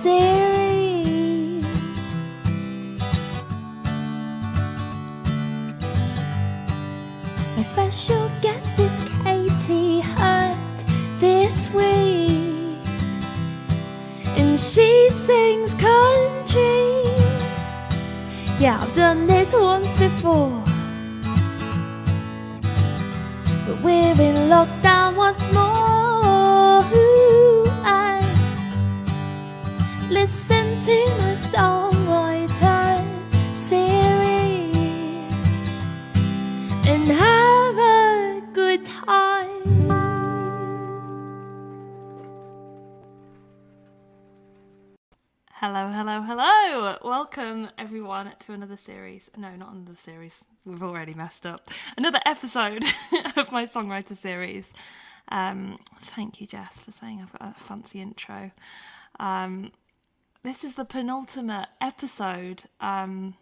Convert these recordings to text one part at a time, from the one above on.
Series. My special guest is Katy Hurt this week, and she sings country. Yeah, I've done this once before, but we're in lockdown once more. I listen to my Songwriter Series and have a good time. Hello. Welcome everyone to another series. No, not another series. We've already messed up. Another episode of my Songwriter Series. Thank you, Jess, for saying I've got a fancy intro. This is the penultimate episode of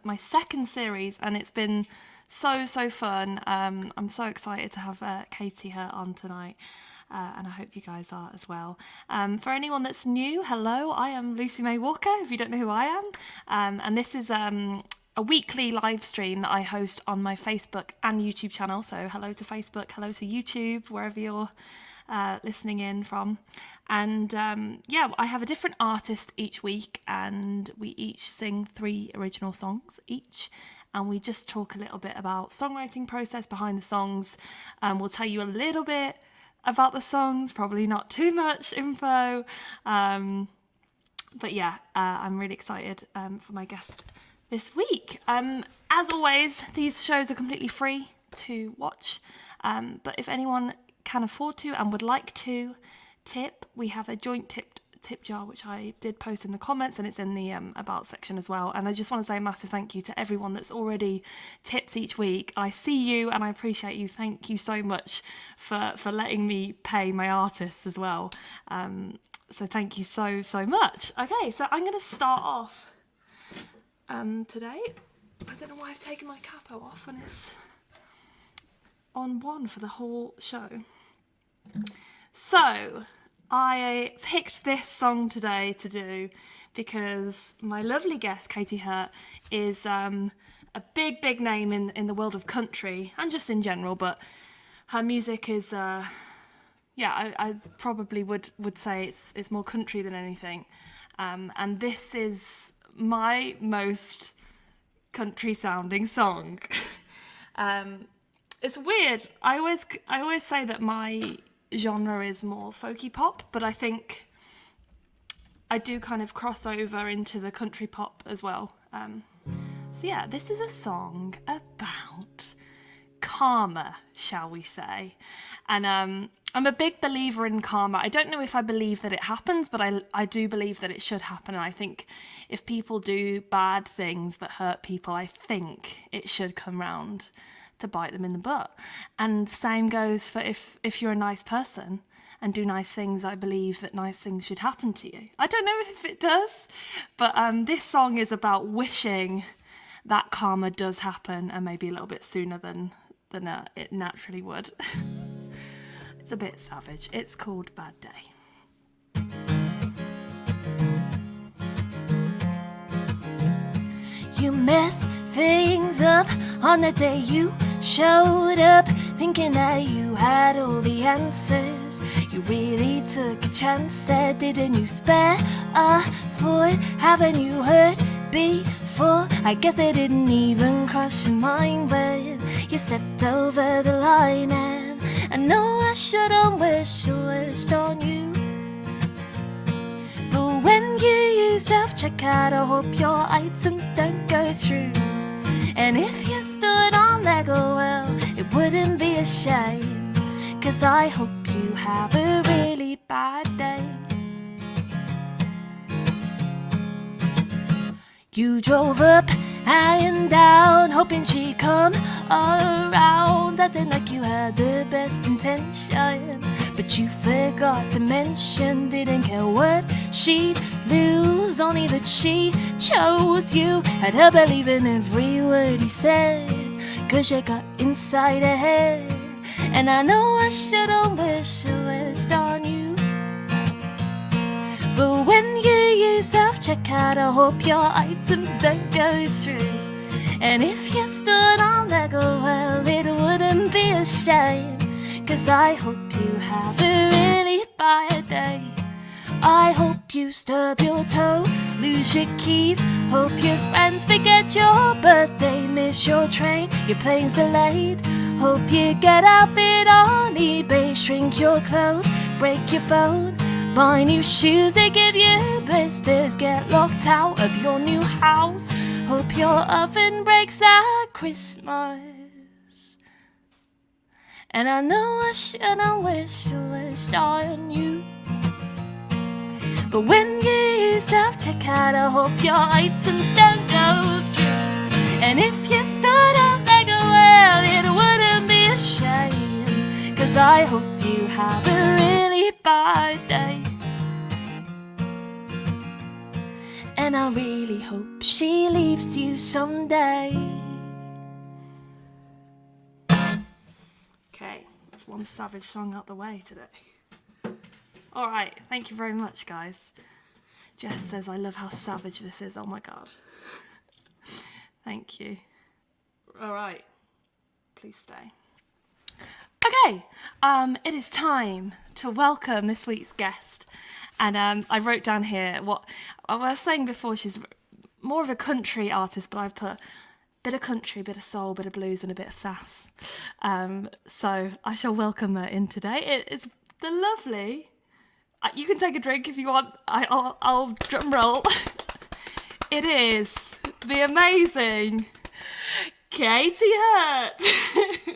my second series, and it's been so fun. I'm so excited to have Katy Hurt on tonight. And I hope you guys are as well. For anyone that's new, hello, I am Lucy May Walker, if you don't know who I am. And this is a weekly live stream that I host on my Facebook and YouTube channel. So hello to Facebook, hello to YouTube, wherever you're listening in from. And I have a different artist each week, and we each sing 3 original songs each. And we just talk a little bit about songwriting process behind the songs. We'll tell you a little bit about the songs, probably not too much info, but yeah, I'm really excited for my guest this week. As always, these shows are completely free to watch, but if anyone can afford to and would like to tip, we have a joint tip jar, which I did post in the comments, and it's in the about section as well. And I just want to say a massive thank you to everyone that's already tips each week. I see you and I appreciate you. Thank you so much for letting me pay my artists as well. So thank you so much. Okay, so I'm going to start off today. I don't know why I've taken my capo off when it's on 1 for the whole show. So I picked this song today to do because my lovely guest, Katy Hurt, is a big name in the world of country and just in general, but her music is, I probably would say it's more country than anything. And this is my most country sounding song. It's weird. I always say that my genre is more folky pop, but I think I do kind of cross over into the country pop as well. So yeah, this is a song about karma, shall we say. And I'm a big believer in karma. I don't know if I believe that it happens, but I do believe that it should happen. And I think if people do bad things that hurt people, I think it should come round to bite them in the butt. And the same goes for if you're a nice person and do nice things, I believe that nice things should happen to you. I don't know if it does, but this song is about wishing that karma does happen, and maybe a little bit sooner than it naturally would. It's a bit savage. It's called Bad Day. You mess things up on the day you showed up, thinking that you had all the answers. You really took a chance, said, didn't you spare a thought? Haven't you heard before? I guess it didn't even cross your mind, but you stepped over the line. And I know I shouldn't wish the worst on you, but when you use self-checkout, I hope your items don't go through. And if you stood on Lego, well, it wouldn't be a shame, 'cause I hope you have a really bad day. You drove up and down, hoping she'd come around, acting like you had the best intention, but you forgot to mention, didn't care what she'd lose, only that she chose you. Had her believing every word he said, 'cause you got inside her head. And I know I shouldn't wish the worst on you, but when you self-checkout, I hope your items don't go through. And if you stood on Lego, well, it wouldn't be a shame, 'cause I hope you have a really bad day. I hope you stub your toe, lose your keys, hope your friends forget your birthday, miss your train, your plane's delayed. Hope you get outbid on eBay, shrink your clothes, break your phone, buy new shoes, they give you blisters, get locked out of your new house. Hope your oven breaks at Christmas. And I know I shouldn't wish on you, but when you self-checkout, I hope your items don't go through. And if you stood on Lego, well, it wouldn't be a shame, 'cause I hope you have a really bad day. And I really hope she leaves you someday. Okay, that's one savage song out the way today. Alright, thank you very much, guys. Jess says, I love how savage this is. Oh my god. Thank you. Alright, please stay. Okay, it is time to welcome this week's guest. And I wrote down here what I was saying before. She's more of a country artist, but I've put a bit of country, bit of soul, bit of blues, and a bit of sass. So I shall welcome her in today. It's the lovely. You can take a drink if you want. I'll drum roll. It is the amazing Katy Hurt.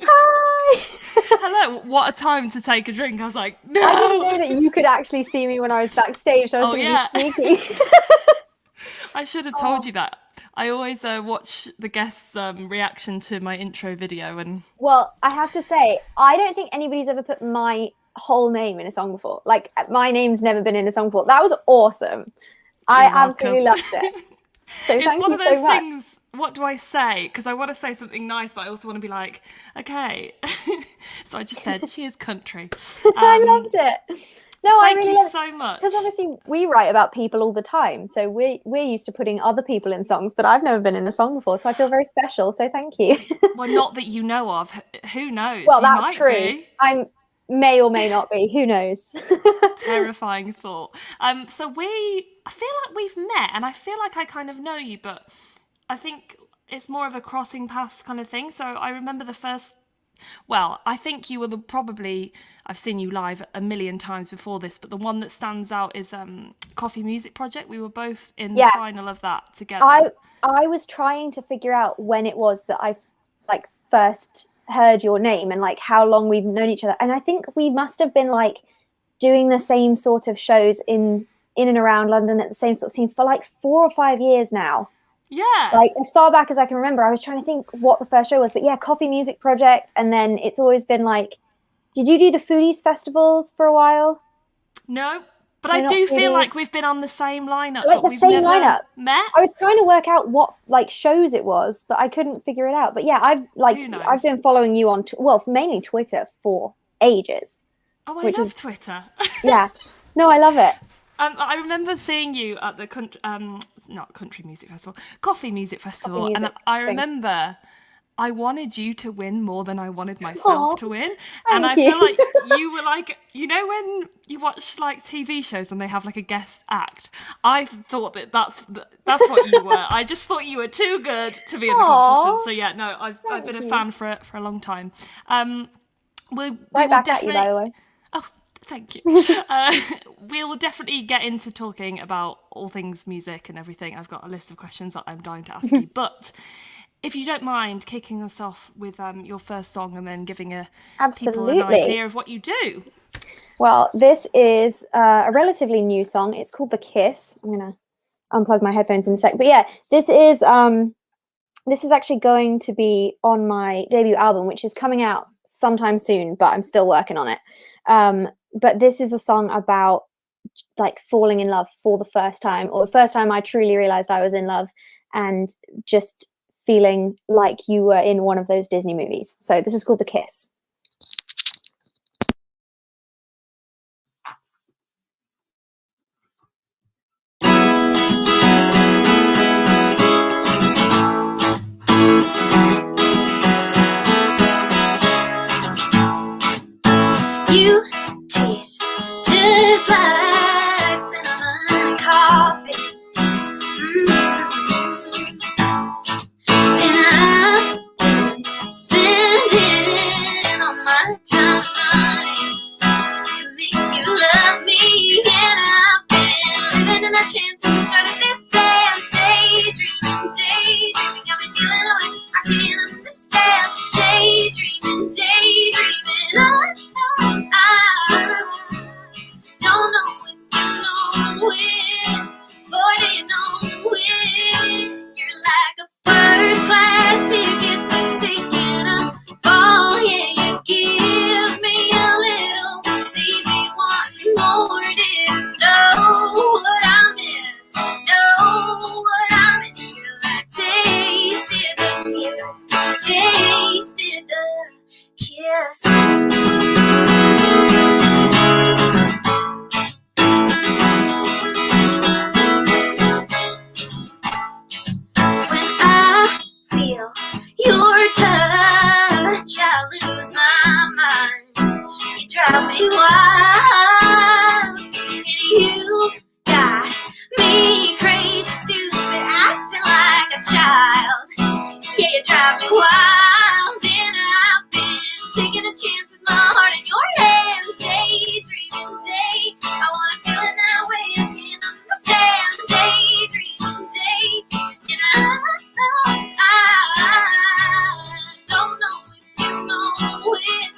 Hi! Hello, what a time to take a drink. I was like, no. I didn't know that you could actually see me when I was backstage. So I was going to be sneaky. I should have told you that. I always watch the guests' reaction to my intro video. And well, I have to say, I don't think anybody's ever put my whole name in a song before. Like, my name's never been in a song before. That was awesome. I absolutely loved it. So it's one of those things. Much. What do I say? Because I want to say something nice, but I also want to be like, okay. So I just said, she is country. I loved it. No, thank I really you so much. Because obviously we write about people all the time. So we're used to putting other people in songs, but I've never been in a song before. So I feel very special. So thank you. Well, not that you know of. Who knows? Well, that's true. I may or may not be. Who knows? Terrifying thought. So I feel like we've met, and I feel like I kind of know you, but I think it's more of a crossing paths kind of thing. So I remember the first. Well, I think you were I've seen you live a million times before this, but the one that stands out is Coffee Music Project. We were both in the final of that together. I was trying to figure out when it was that I first heard your name and how long we've known each other. And I think we must have been doing the same sort of shows in and around London at the same sort of scene for 4 or 5 years now. Yeah. As far back as I can remember. I was trying to think what the first show was, but yeah, Coffee Music Project. And then it's always been did you do the Foodies festivals for a while? No, but I do feel like we've been on the same lineup. The same lineup. Met? I was trying to work out what shows it was, but I couldn't figure it out. But yeah, I've been following you on mainly Twitter for ages. Oh, I love Twitter. Yeah. No, I love it. I remember seeing you at the Coffee Music Festival, and I remember I wanted you to win more than I wanted myself to win, and I feel like you were when you watch TV shows and they have a guest act. I thought that's what you were. I just thought you were too good to be in the competition. So yeah, no, I've been a fan for a long time. We will back definitely. at you, by the way. Oh, thank you. We will definitely get into talking about all things music and everything. I've got a list of questions that I'm dying to ask you. But if you don't mind kicking us off with your first song and then giving people an idea of what you do. Well, this is a relatively new song. It's called The Kiss. I'm going to unplug my headphones in a sec. But yeah, this is actually going to be on my debut album, which is coming out sometime soon, but I'm still working on it. But this is a song about falling in love for the first time, or the first time I truly realized I was in love, and just feeling like you were in one of those Disney movies. So this is called The Kiss. our chances. We started this dance, daydreaming, daydreaming. Got me feeling away, I can't understand. Daydreaming, daydreaming. I don't know if you know it, boy, do you know it? You're like a first class ticket to taking a ball. Yeah, you give me a little, leave me wanting more. Didn't know what I miss, know what I miss till I tasted the kiss, tasted the kiss. When I feel your touch, I lose my mind. You drive me wild, and you got me crazy, stupid, acting like a child. Yeah, you drive me wild, and I've been taking a chance with my heart in your hands. Daydreaming, day, I wanna feel it that way. I can't understand. Daydreaming, day, and I don't know if you know it,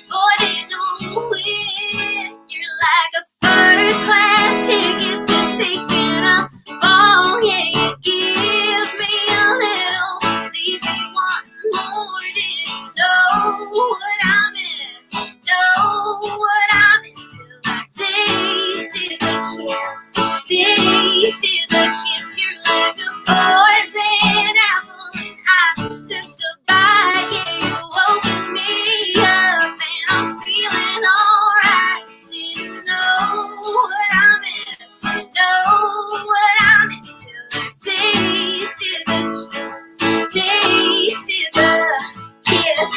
boy, do you know it? You're like a first class ticket to taking a ball. Yeah, you give me a little, leave me wanting more. Didn't know what I miss, know what I miss till I tasted the kiss, tasted the kiss. You're like a poison apple, and I took a bite. Yeah, you woke me up, and I'm feeling alright. Didn't know what I missed, know what I missed till I tasted the kiss, tasted the kiss.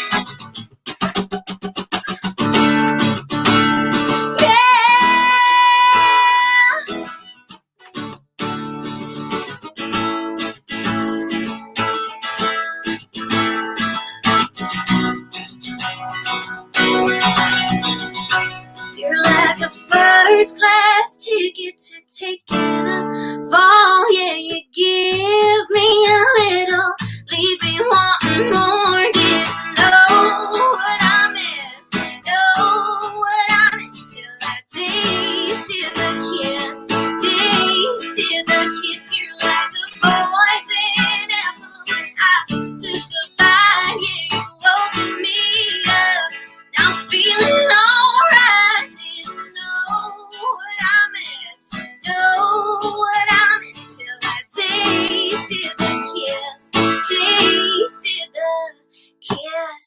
You're like a first class ticket to taking a fall. Yeah, you give me a little, leave me wanting more. Didn't know what I missed, know what I missed till I tasted the kiss, tasted the kiss. You're like a poison apple, and I took a bite. Yeah, you woke me up, now I'm feeling alright. Didn't know what I missed, know what I missed till I tasted the kiss, tasted the kiss.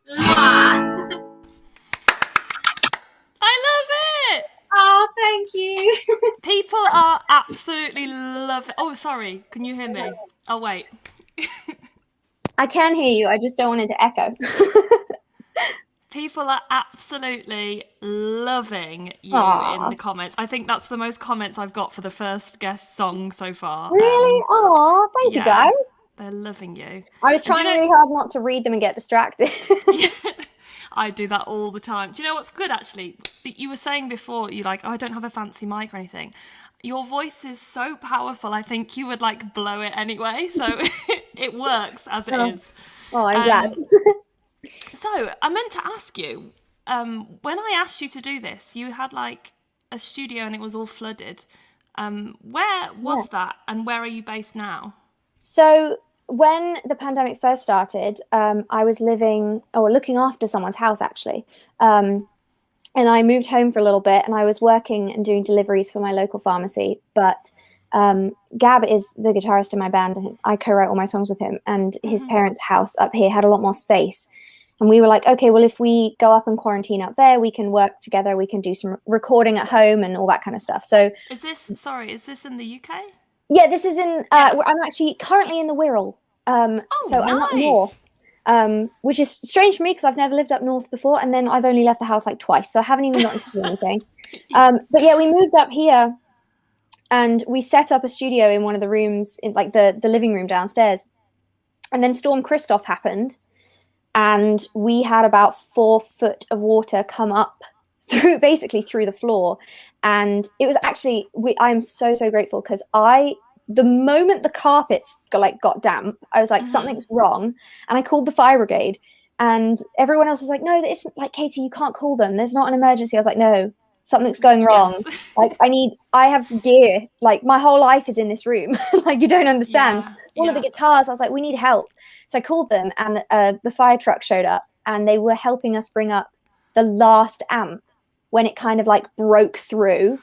Mwah. I love it. Oh, thank you. People are absolutely loving. Oh, sorry. Can you hear me? Oh, wait. I can hear you, I just don't want it to echo. People are absolutely loving you Aw. in the comments. I think that's the most comments I've got for the first guest song so far. Really? Oh, thank you yeah. guys. They're loving you. I was trying really hard not to read them and get distracted. I do that all the time. Do you know what's good, actually? You were saying before, you like, oh, I don't have a fancy mic or anything. Your voice is so powerful, I think you would like blow it anyway. So it works as it is. Oh, I'm glad. So I meant to ask you, when I asked you to do this, you had like a studio and it was all flooded. Where was that, and where are you based now? So when the pandemic first started, I was looking after someone's house, actually. And I moved home for a little bit, and I was working and doing deliveries for my local pharmacy. But Gab is the guitarist in my band, and I co-write all my songs with him. And his parents' house up here had a lot more space. And we were like, okay, well, if we go up and quarantine up there, we can work together. We can do some recording at home and all that kind of stuff. So is this in the UK? Yeah, this is in, I'm actually currently in the Wirral. So nice. I'm up north, which is strange for me because I've never lived up north before. And then I've only left the house like twice. So I haven't even gotten to do anything. But yeah, we moved up here and we set up a studio in one of the rooms, in like the living room downstairs. And then Storm Christoph happened. and we had about 4 foot of water come up through the floor. And it was actually, I'm so grateful, because the moment the carpets got damp, I was like, something's wrong. And I called the fire brigade, and everyone else was like, no, it's like, Katy, you can't call them. There's not an emergency. I was like, no, something's going wrong. Yes. Like, I have gear. Like, my whole life is in this room. Like, you don't understand. All of the guitars, I was like, we need help. So I called them, and the fire truck showed up, and they were helping us bring up the last amp when it kind of like broke through.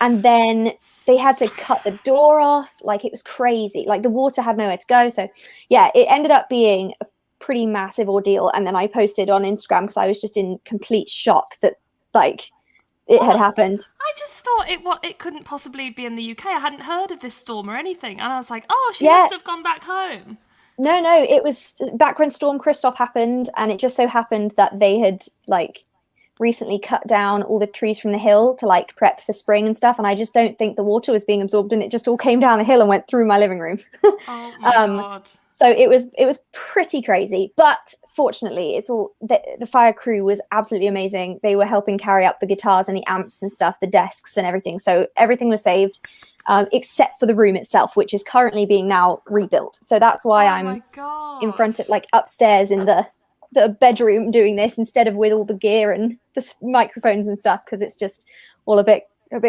And then they had to cut the door off. Like, it was crazy. Like, the water had nowhere to go. So yeah, it ended up being a pretty massive ordeal. And then I posted on Instagram because I was just in complete shock that like it had happened. I just thought it couldn't possibly be in the UK. I hadn't heard of this storm or anything. And I was like, oh, she must have gone back home. No, it was back when Storm Christoph happened, and it just so happened that they had like recently cut down all the trees from the hill to like prep for spring and stuff, and I just don't think the water was being absorbed, and it just all came down the hill and went through my living room. Oh my God. So it was pretty crazy, but fortunately it's all the fire crew was absolutely amazing. They were helping carry up the guitars and the amps and stuff, the desks and everything, so everything was saved. Except for the room itself, which is currently being now rebuilt. So that's why I'm in front of, like, upstairs in the bedroom doing this instead of with all the gear and the microphones and stuff, because it's just all a bit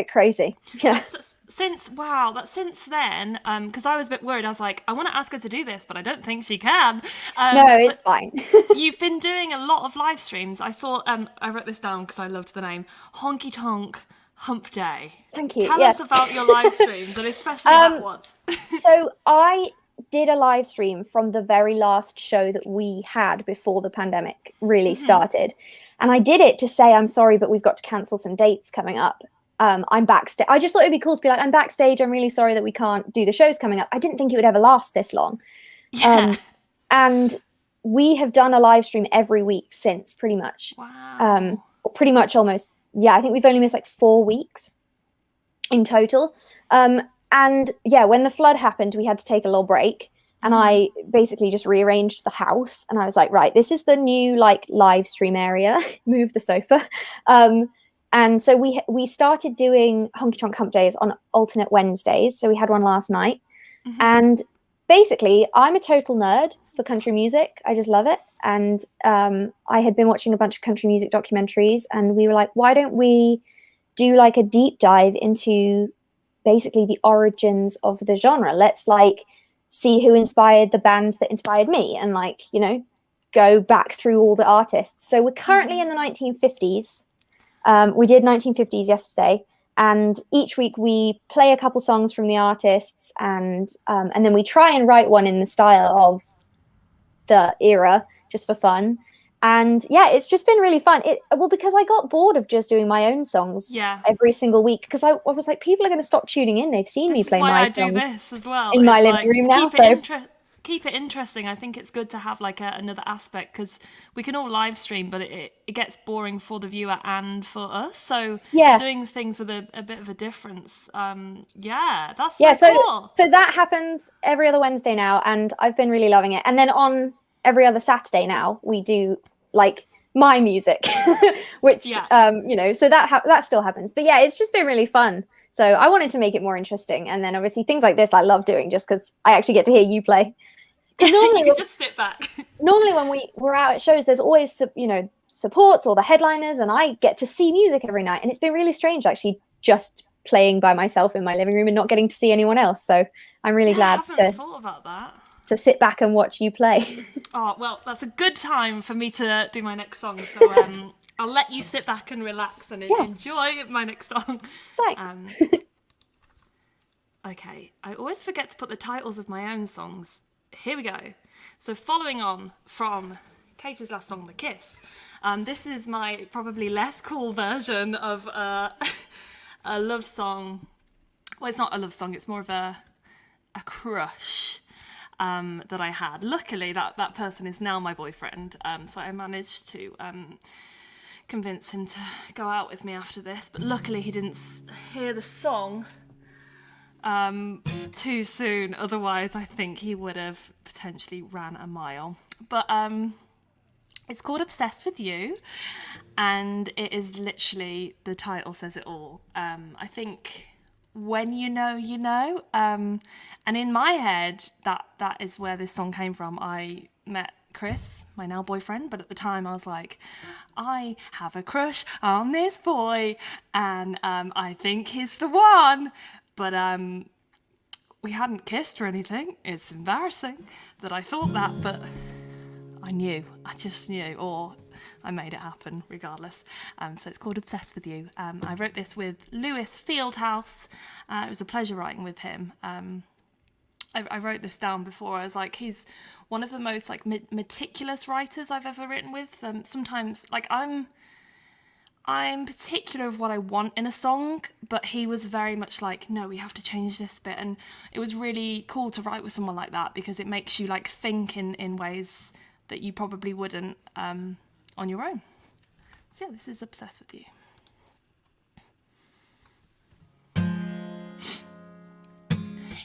crazy. Yeah. Since then, because I was a bit worried. I was like, I want to ask her to do this, but I don't think she can. No, it's fine. You've been doing a lot of live streams. I saw. I wrote this down because I loved the name Honky Tonk Hump Day. Thank you. Tell us about your live streams, and especially that one. So I did a live stream from the very last show that we had before the pandemic really started. And I did it to say, I'm sorry, but we've got to cancel some dates coming up. I'm backstage. I just thought it'd be cool to be like, I'm backstage. I'm really sorry that we can't do the shows coming up. I didn't think it would ever last this long. Yeah. And we have done a live stream every week since, pretty much. Wow. Pretty much almost. Yeah, I think we've only missed like 4 weeks in total. And yeah, when the flood happened, we had to take a little break, and I basically just rearranged the house, and I was like, right, this is the new like live stream area. Move the sofa. And so we started doing Honky Tonk Hump Days on alternate Wednesdays. So we had one last night. And basically, I'm a total nerd for country music. I just love it. And I had been watching a bunch of country music documentaries, and we were like, why don't we do like a deep dive into basically the origins of the genre? Let's like see who inspired the bands that inspired me, and like, you know, go back through all the artists. So we're currently in the 1950s. We did 1950s yesterday, and each week we play a couple songs from the artists, and then we try and write one in the style of the era, just for fun. And yeah, it's just been really fun. Because I got bored of just doing my own songs every single week, because I was like, people are going to stop tuning in. They've seen me play my songs. This is why I do this as well. In my living room now. Keep it interesting. I think it's good to have like another aspect, because we can all live stream, but it gets boring for the viewer and for us. So doing things with a bit of a difference. That's so cool. So that happens every other Wednesday now, and I've been really loving it. And then on every other Saturday now, we do like my music, which you know, so that still happens. But yeah, it's just been really fun. So I wanted to make it more interesting, and then obviously things like this I love doing, just because I actually get to hear you play. Normally you can just sit back. Normally when we're out at shows, there's always, you know, supports or the headliners, and I get to see music every night, and it's been really strange actually just playing by myself in my living room and not getting to see anyone else. So I'm really glad thought about that. To sit back and watch you play. Oh, well, that's a good time for me to do my next song. So I'll let you sit back and relax and enjoy my next song. Thanks. Okay, I always forget to put the titles of my own songs. Here we go. So following on from Katy's last song, The Kiss, this is my probably less cool version of a love song. Well, it's not a love song, it's more of a crush that I had. Luckily, that person is now my boyfriend, so I managed to convince him to go out with me after this, but luckily he didn't hear the song too soon, otherwise I think he would have potentially ran a mile. But It's called Obsessed with You, and it is literally, the title says it all. I think when you know, you know. And in my head, that is where this song came from. I met Chris, my now boyfriend, but at the time I was like, I have a crush on this boy, and I think he's the one. But we hadn't kissed or anything. It's embarrassing that I thought that, but I knew. I just knew, or I made it happen regardless. So it's called Obsessed with You. I wrote this with Lewis Fieldhouse. It was a pleasure writing with him. I wrote this down before. I was like, he's one of the most like meticulous writers I've ever written with. Sometimes, like, I'm particular of what I want in a song, but he was very much like, no, we have to change this bit. And it was really cool to write with someone like that, because it makes you like think in ways that you probably wouldn't on your own. So yeah, this is Obsessed with You.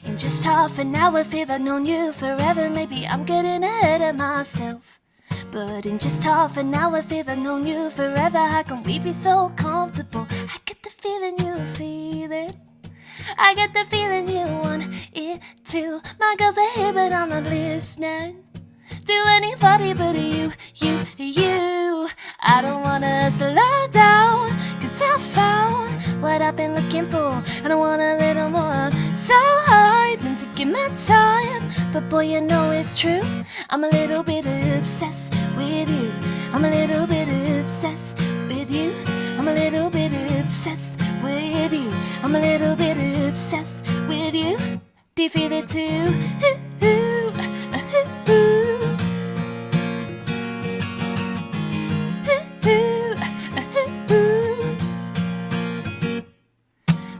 In just half an hour, feel I've known you forever. Maybe I'm getting ahead of myself. But in just half an hour, feel I've known you forever. How can we be so comfortable? I get the feeling you feel it. I get the feeling you want it too. My girls are here, but I'm not listening to anybody but you. I don't wanna slow down, 'cause I found what I've been looking for, and I want a little more. I'm so hyped, been taking my time, but boy, you know it's true. I'm a little bit obsessed with you. I'm a little bit obsessed with you. I'm a little bit obsessed with you. I'm a little bit obsessed with you. Do you feel it too?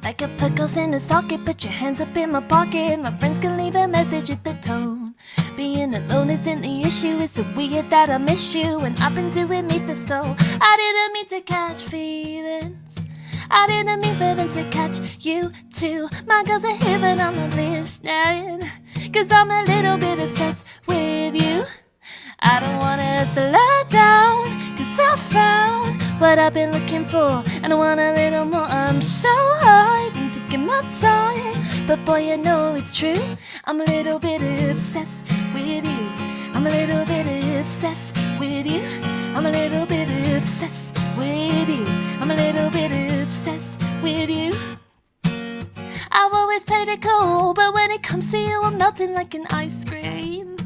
Like a put goes in the socket, put your hands up in my pocket. My friends can leave a message at the tone. Being alone isn't the issue, it's so weird that I miss you. And I've been doing me for so. I didn't mean to catch feelings, I didn't mean for them to catch you too. My girls are here, but I'm not listening, 'cause I'm a little bit obsessed with you. I don't wanna slow down, 'cause I found what I've been looking for, and I want a little more. I'm so hyped, I'm taking my time, but boy, you know it's true. I'm a little bit obsessed with you. I'm a little bit obsessed with you. I'm a little bit obsessed with you. I'm a little bit obsessed with you. I've always played it cool, but when it comes to you, I'm melting like an ice cream.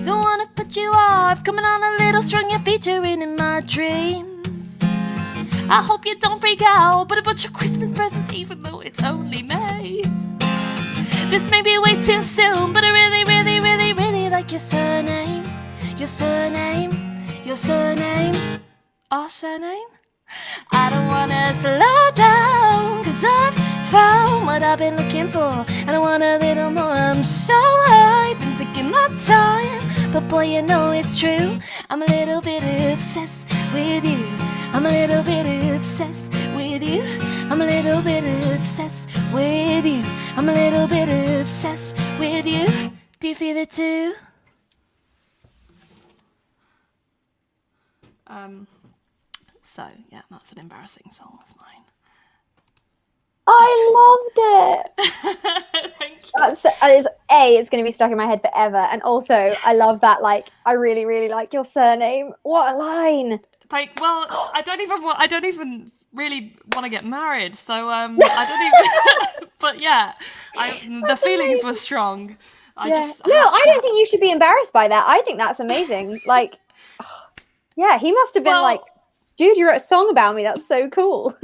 Don't wanna put you off, coming on a little strong, you're featuring in my dreams. I hope you don't freak out, but a bunch of Christmas presents even though it's only May. This may be way too soon, but I really, really, really, really like your surname. Your surname, your surname, our surname. I don't wanna slow down, 'cause I've found what I've been looking for, and I want a little more. I'm so hyped, been taking my time, but boy, you know it's true. I'm a little bit obsessed with you. I'm a little bit obsessed with you. I'm a little bit obsessed with you. I'm a little bit obsessed with you. Do you feel it too? So yeah, that's an embarrassing song of mine. I loved it. Thank you. It's going to be stuck in my head forever. And also, I love that, like, I really, really like your surname. What a line. Like, well, I don't even really want to get married, so I don't even. But yeah, the feelings were strong. I don't think you should be embarrassed by that. I think that's amazing. Like, yeah, he must have been like, dude, you wrote a song about me. That's so cool.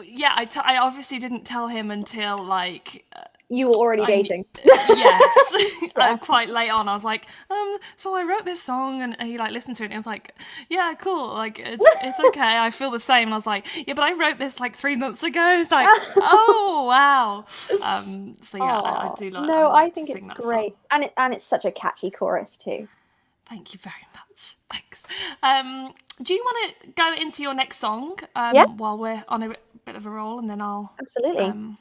Yeah, I obviously didn't tell him until like you were already dating. Yes, quite late on. I was like, so I wrote this song, and he like listened to it, and he was like, yeah, cool, like it's okay. I feel the same. And I was like, yeah, but I wrote this like 3 months ago. It's like, oh wow. So yeah, I do like. No, I think it's great, and it's such a catchy chorus too. Thank you very much. Thanks. Do you want to go into your next song while we're on a bit of a roll, and then I'll absolutely.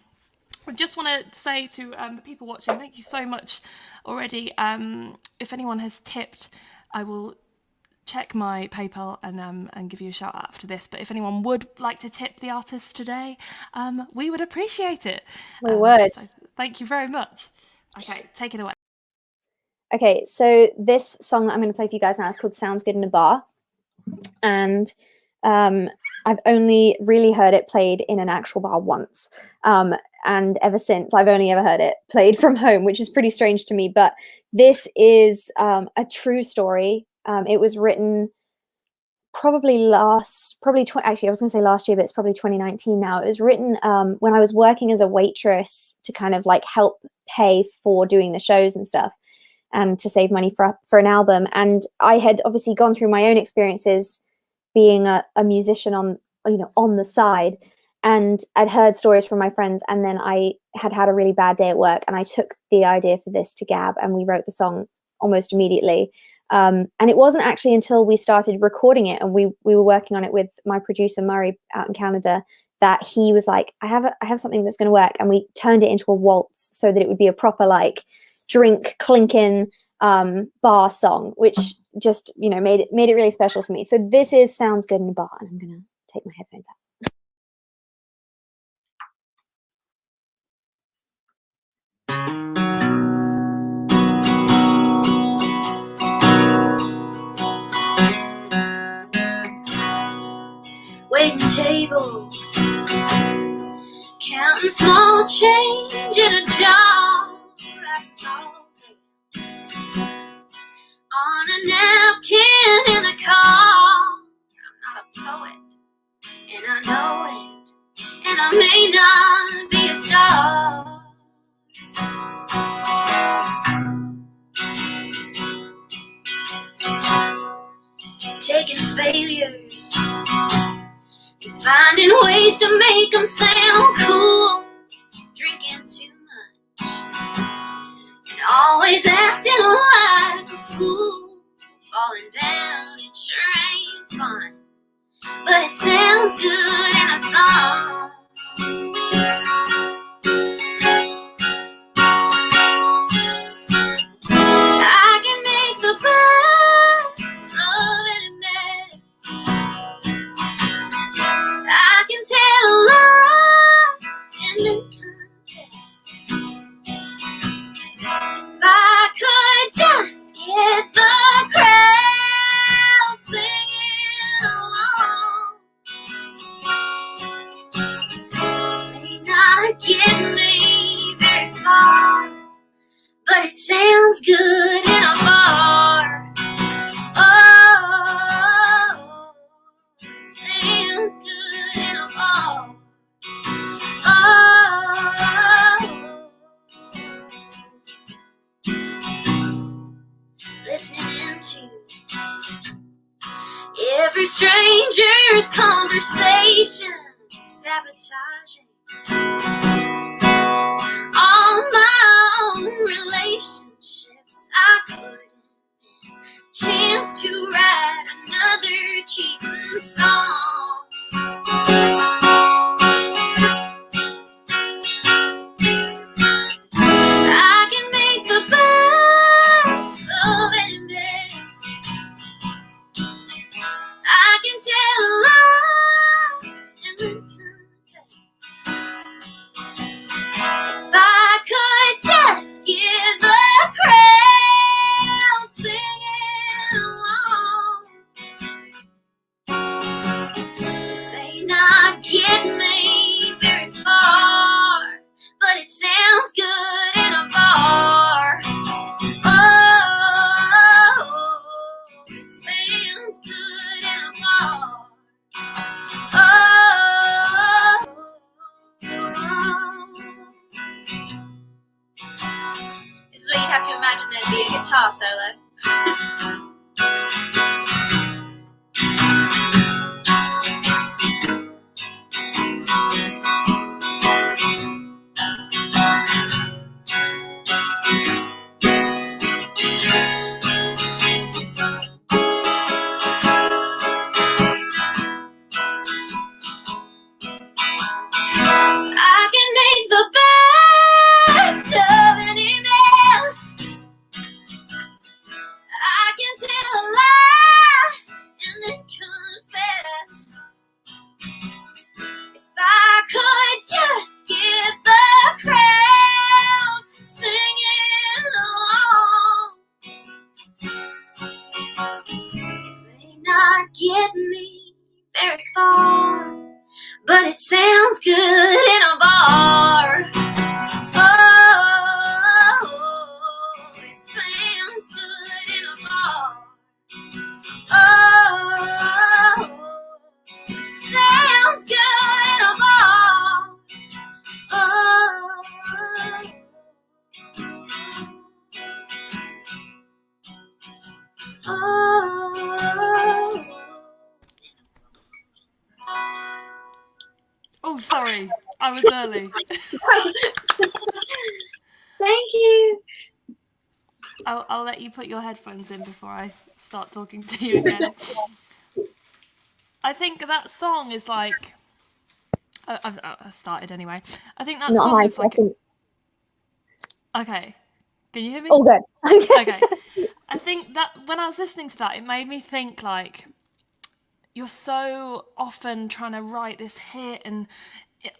I just want to say to the people watching, thank you so much already. If anyone has tipped, I will check my PayPal and give you a shout out after this. But if anyone would like to tip the artist today, we would appreciate it. We would. So thank you very much. Okay, take it away. Okay, so this song that I'm going to play for you guys now is called Sounds Good in a Bar. And I've only really heard it played in an actual bar once. And ever since, I've only ever heard it played from home, which is pretty strange to me. But this is a true story. It was written actually I was going to say last year, but it's probably 2019 now. It was written when I was working as a waitress to kind of like help pay for doing the shows and stuff, and to save money for an album. And I had obviously gone through my own experiences being a musician on the side, and I'd heard stories from my friends, and then I had a really bad day at work, and I took the idea for this to Gab, and we wrote the song almost immediately. And it wasn't actually until we started recording it and we were working on it with my producer Murray out in Canada that he was like, I have something that's going to work, and we turned it into a waltz so that it would be a proper like drink clinking bar song, which just made it really special for me. So this is Sounds Good in a Bar, and I'm gonna take my headphones out. Waiting tables, counting small change in a jar at tall tables, on a napkin in the car. I'm not a poet, and I know it, and I may not be a star. Taking failures and finding ways to make them sound cool, drinking too much and always acting like a fool. Falling down, it sure ain't fun, but it sounds good in a song. I can make the best of any mess. I can tell a lie and then confess. If I could just get the crowd singing along, may not get me very far, but it sounds good in a bar. Oh, it sounds good in a bar. Oh, listening to every stranger's conversation, sabotaging all my own relationships. I couldn't miss chance to write another cheating song. I can make the best of any mess. I can tell a lie and then confess. If I could just give the crowd singing along, may not get me very far, but it sounds good in a bar. Oh, it sounds good in a bar. Oh, this is where you have to imagine there'd be a guitar solo. I can make the best of any mess. I can not get me very far, but it sounds good in a bar. Oh, it sounds good in a bar. Oh, it sounds good in a bar. Oh, sorry, I was early. Thank you. I'll let you put your headphones in before I start talking to you again. I think that song is like... I've started anyway. I think that song is like... Okay. Can you hear me? All good. Okay. I think that when I was listening to that, it made me think like... You're so often trying to write this hit and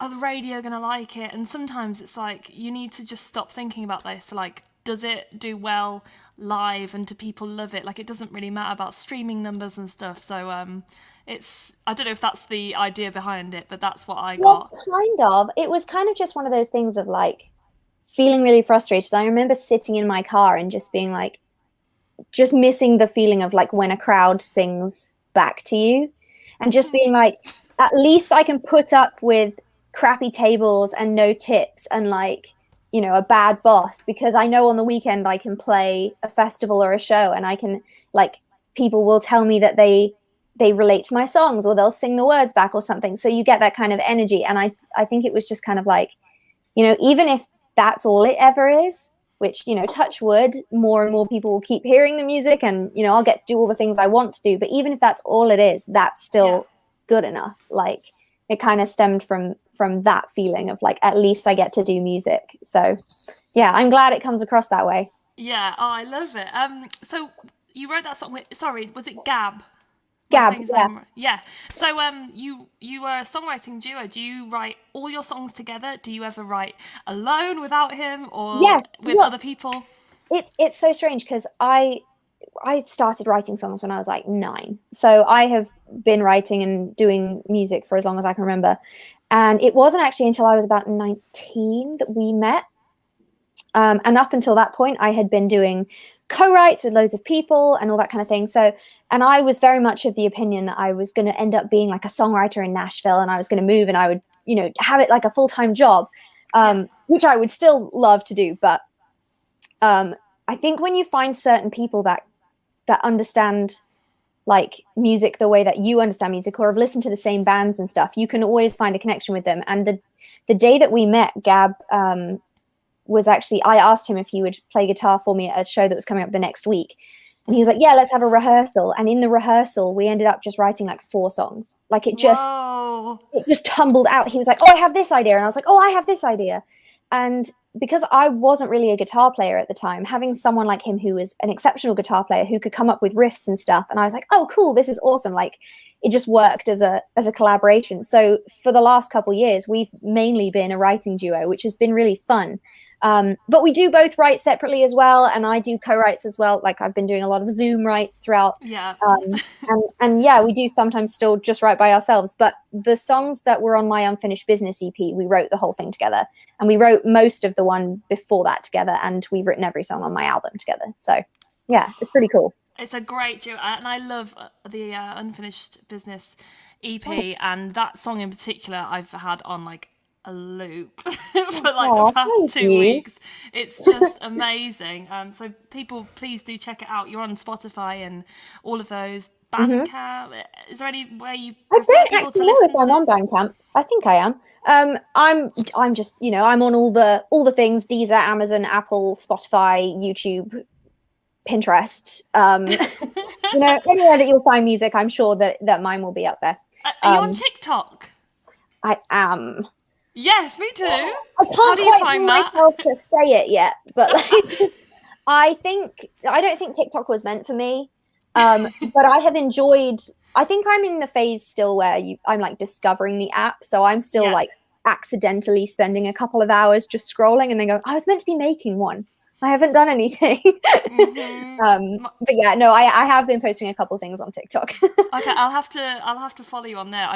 are the radio going to like it? And sometimes it's like you need to just stop thinking about this. Like, does it do well live and do people love it? Like, it doesn't really matter about streaming numbers and stuff. So it's, I don't know if that's the idea behind it, but that's what I got. Kind of. It was kind of just one of those things of like feeling really frustrated. I remember sitting in my car and just being like, just missing the feeling of like when a crowd sings back to you and just being like, at least I can put up with crappy tables and no tips and like, you know, a bad boss, because I know on the weekend I can play a festival or a show and I can like, people will tell me that they relate to my songs or they'll sing the words back or something. So you get that kind of energy. And I think it was just kind of like, you know, even if that's all it ever is, which, you know, touch wood, more and more people will keep hearing the music and, you know, I'll get to do all the things I want to do. But even if that's all it is, that's still good enough. Like it kind of stemmed from that feeling of like, at least I get to do music. So yeah, I'm glad it comes across that way. Yeah. Oh, I love it. So you wrote that song with, sorry, was it Gab? Gab, yeah. So you were a songwriting duo. Do you write all your songs together? Do you ever write alone without him or with other people? It's so strange because I started writing songs when I was like 9. So I have been writing and doing music for as long as I can remember. And it wasn't actually until I was about 19 that we met. And up until that point, I had been doing co-writes with loads of people and all that kind of thing. So, and I was very much of the opinion that I was going to end up being like a songwriter in Nashville and I was going to move and I would, you know, have it like a full-time job, which I would still love to do. But I think when you find certain people that understand like music the way that you understand music or have listened to the same bands and stuff, you can always find a connection with them. And the day that we met, Gab was actually, I asked him if he would play guitar for me at a show that was coming up the next week. And he was like, yeah, let's have a rehearsal. And in the rehearsal, we ended up just writing like 4 songs. Like it just tumbled out. He was like, oh, I have this idea. And I was like, oh, I have this idea. And because I wasn't really a guitar player at the time, having someone like him who was an exceptional guitar player who could come up with riffs and stuff. And I was like, oh, cool, this is awesome. Like it just worked as a collaboration. So for the last couple of years, we've mainly been a writing duo, which has been really fun. But we do both write separately as well, and I do co-writes as well. Like I've been doing a lot of Zoom writes throughout. And yeah, we do sometimes still just write by ourselves. But the songs that were on my Unfinished Business EP, we wrote the whole thing together, and we wrote most of the one before that together, and we've written every song on my album together. So yeah, it's pretty cool. It's a great duo, and I love the Unfinished Business EP, and that song in particular I've had on like a loop for like the past 2 weeks. It's just amazing. So people, please do check it out. You're on Spotify and all of those. Bandcamp. Is there any way you prefer people to listen to? I don't actually know if I'm on Bandcamp. I think I am. I'm just, you know, I'm on all the things: Deezer, Amazon, Apple, Spotify, YouTube, Pinterest. You know, anywhere that you'll find music, I'm sure that mine will be up there. Are you on TikTok? I am. Yes, me too. I can't quite bring myself to say it yet, but like, I don't think TikTok was meant for me. But I have enjoyed. I think I'm in the phase still where I'm like discovering the app, so I'm still like accidentally spending a couple of hours just scrolling and then going, I was meant to be making one. I haven't done anything. But yeah, no, I have been posting a couple things on TikTok. Okay, I'll have to follow you on there.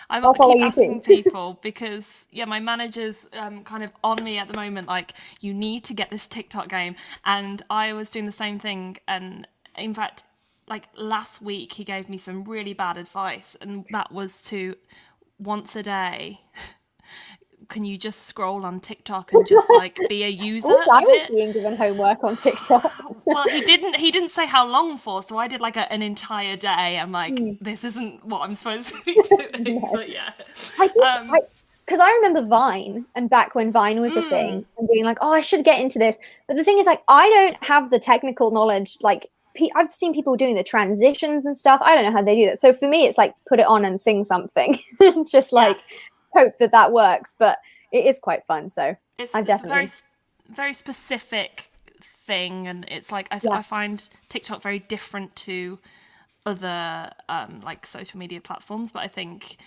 I'll follow keep you asking too. people because my manager's kind of on me at the moment. Like, you need to get this TikTok game, and I was doing the same thing. And in fact, like last week, he gave me some really bad advice, and that was to once a day. Can you just scroll on TikTok and just like be a user I wish I of was it? being given homework on TikTok. Well, he didn't say how long for, so I did like an entire day. I'm like, this isn't what I'm supposed to be doing. No. But yeah, Because I remember Vine, and back when Vine was a thing, and being like, oh, I should get into this. But the thing is, like, I don't have the technical knowledge. Like, I've seen people doing the transitions and stuff. I don't know how they do that. So for me, it's like, put it on and sing something. Just like hope that works. But it is quite fun. So it's definitely a very, very specific thing. And it's like, I find TikTok very different to other like social media platforms. But I think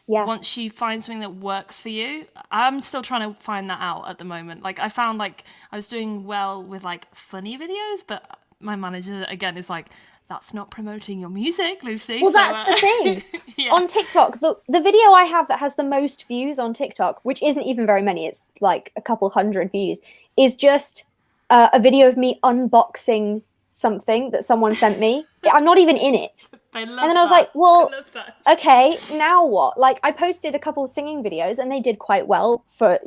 once you find something that works for you, I'm still trying to find that out at the moment. Like, I found like I was doing well with like funny videos, but my manager again is like, that's not promoting your music, Lucy. Well, that's the thing. On TikTok, the video I have that has the most views on TikTok, which isn't even very many, it's like a couple hundred views, is just a video of me unboxing something that someone sent me. I'm not even in it. I love and then I was like, well, that. Okay, now what? Like, I posted a couple of singing videos and they did quite well for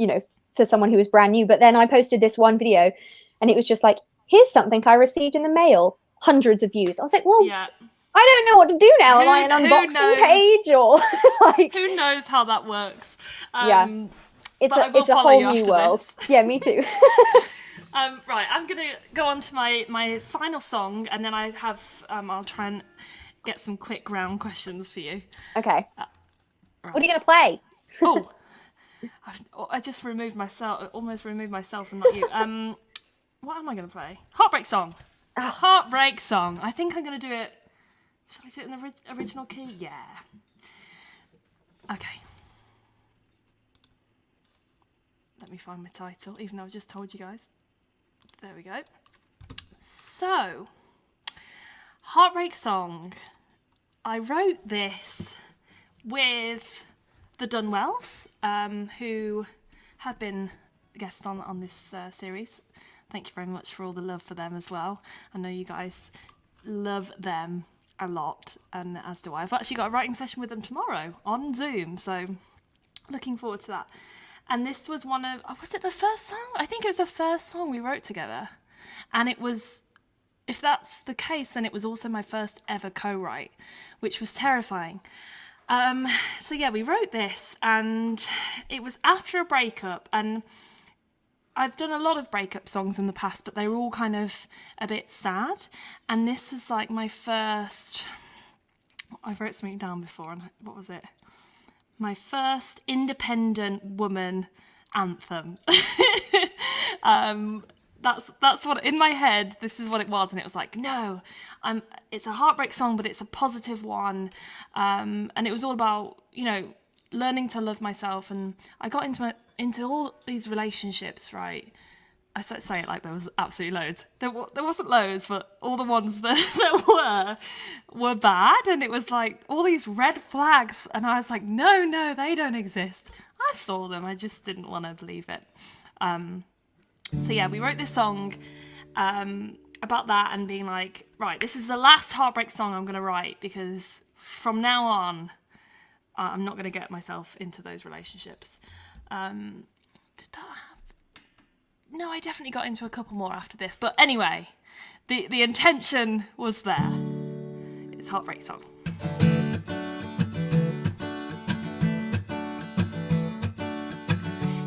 someone who was brand new. But then I posted this one video and it was just like, here's something I received in the mail. Hundreds of views. I was like, well, I don't know what to do now. Am I an unboxing page or like? Who knows how that works? It's a whole new world. This. Yeah, me too. Right, I'm gonna go on to my final song, and then I have I'll try and get some quick round questions for you. Okay. Right. What are you gonna play? Oh, I just almost removed myself and not you. What am I gonna play? Heartbreak Song. A Heartbreak Song. I think I'm going to do it... Shall I do it in the original key? Yeah. Okay. Let me find my title, even though I've just told you guys. There we go. So, Heartbreak Song. I wrote this with the Dunwells, who have been guests on this series. Thank you very much for all the love for them as well. I know you guys love them a lot, and as do I. I've actually got a writing session with them tomorrow on Zoom, so looking forward to that. And this was was it the first song? I think it was the first song we wrote together. And it was, if that's the case, then it was also my first ever co-write, which was terrifying. So yeah, we wrote this, and it was after a breakup, and I've done a lot of breakup songs in the past, but they were all kind of a bit sad. And this is like my first... I wrote something down before, and what was it? My first independent woman anthem. That's what, in my head, this is what it was. And it was like, no, it's a heartbreak song, but it's a positive one. And it was all about, learning to love myself. And I got into all these relationships, right? I say it like there was absolutely loads. There wasn't loads, but all the ones that were bad, and it was like all these red flags, and I was like, no, they don't exist. I saw them, I just didn't want to believe it. So yeah, we wrote this song about that, and being like, right, this is the last heartbreak song I'm going to write, because from now on, I'm not going to get myself into those relationships. Did that happen? No, I definitely got into a couple more after this. But anyway, the intention was there. It's Heartbreak Song.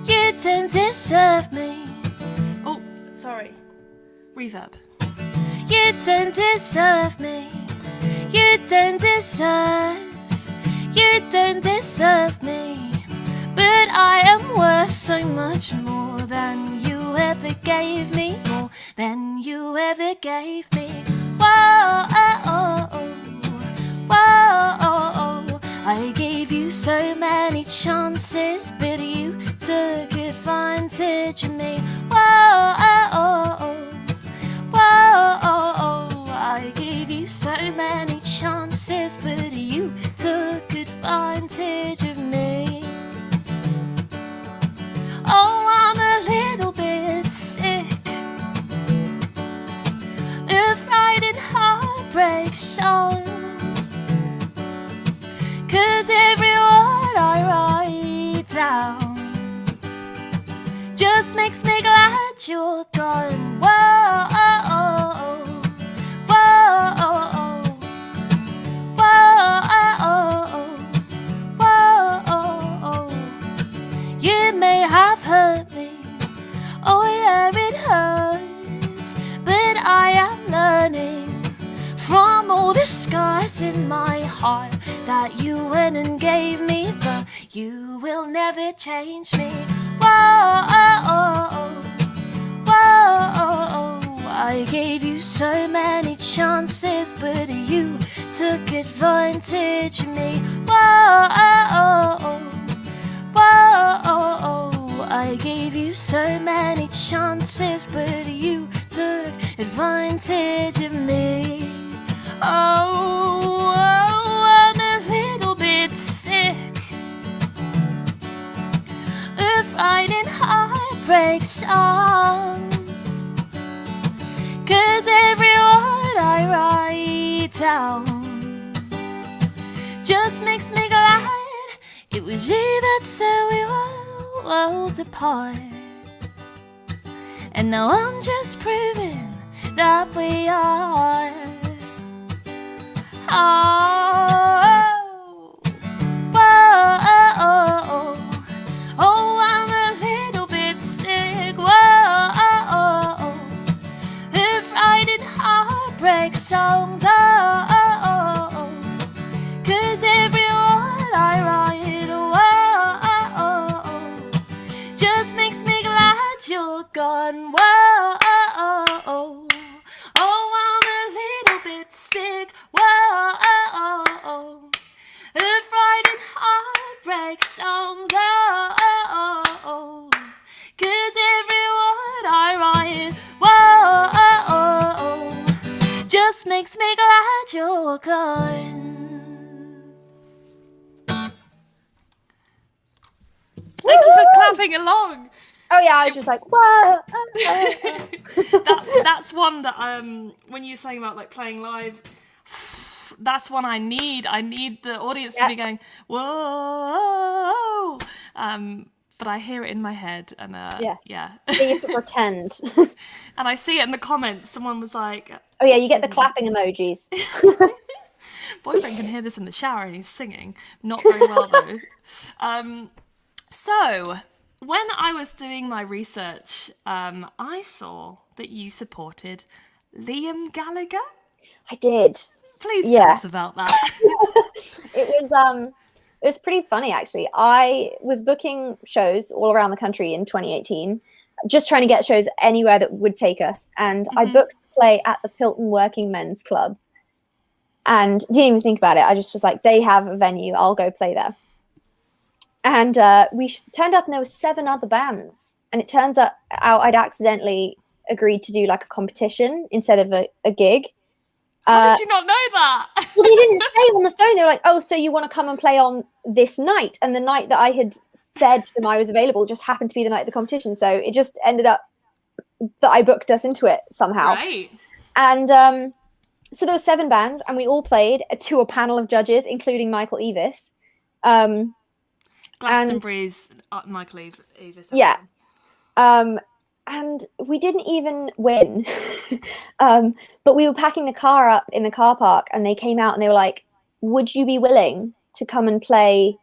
You don't deserve me. Oh, sorry. Reverb. You don't deserve me. You don't deserve me. But I am worth so much more than you ever gave me, more than you ever gave me. Whoa, oh, oh, whoa, I gave you so many chances, but you took advantage of me. Whoa, oh, Whoa, I gave you so many chances, but you took advantage of me. Oh, I'm a little bit sick of writing heartbreak songs, 'cause every word I write down just makes me glad you're gone. Whoa, whoa, whoa, whoa. You may have hurt me, oh yeah, it hurts, but I am learning from all the scars in my heart that you went and gave me, but you will never change me. Whoa, whoa, I gave you so many chances, but you took advantage of me. Whoa, whoa, I gave you so many chances, but you took advantage of me. Oh, I'm a little bit sick of writing heartbreak songs, 'cause every word I write down just makes me glad it was you that said we were worlds apart. And now I'm just proving that we are. Oh, whoa, oh, I'm a little bit sick. Whoa, of writing heartbreak songs. Oh, 'cause every word I write, just makes me glad you're gone. Whoa, oh, I'm a little bit sick. Whoa, of writing heartbreak songs. Oh, 'cause every word I write, whoa, just makes me glad you're gone. Thank you for clapping along. Oh yeah, I was just like, whoa. That's one that when you were saying about like playing live, that's one I need. I need the audience to be going, whoa. But I hear it in my head, and Yes. yeah. So you have to pretend. And I see it in the comments. Someone was like, Oh yeah, you get the clapping emojis. boyfriend can hear this in the shower and he's singing. Not very well though. So when I was doing my research, I saw that you supported Liam Gallagher. I did. Please tell us about that. It was pretty funny actually. I was booking shows all around the country in 2018, just trying to get shows anywhere that would take us. And I booked a play at the Pilton Working Men's Club, and didn't even think about it. I just was like, they have a venue, I'll go play there. And we turned up and there were 7 other bands. And it turns out I'd accidentally agreed to do like a competition instead of a gig. How did you not know that? Well, they didn't say on the phone. They were like, oh, so you want to come and play on this night? And the night that I had said to them I was available just happened to be the night of the competition. So it just ended up that I booked us into it somehow. Right. And so there were 7 bands and we all played to a panel of judges, including Michael Eavis. Glastonbury's Michael Eavis. Yeah. And we didn't even win. But we were packing the car up in the car park and they came out and they were like, would you be willing to come and play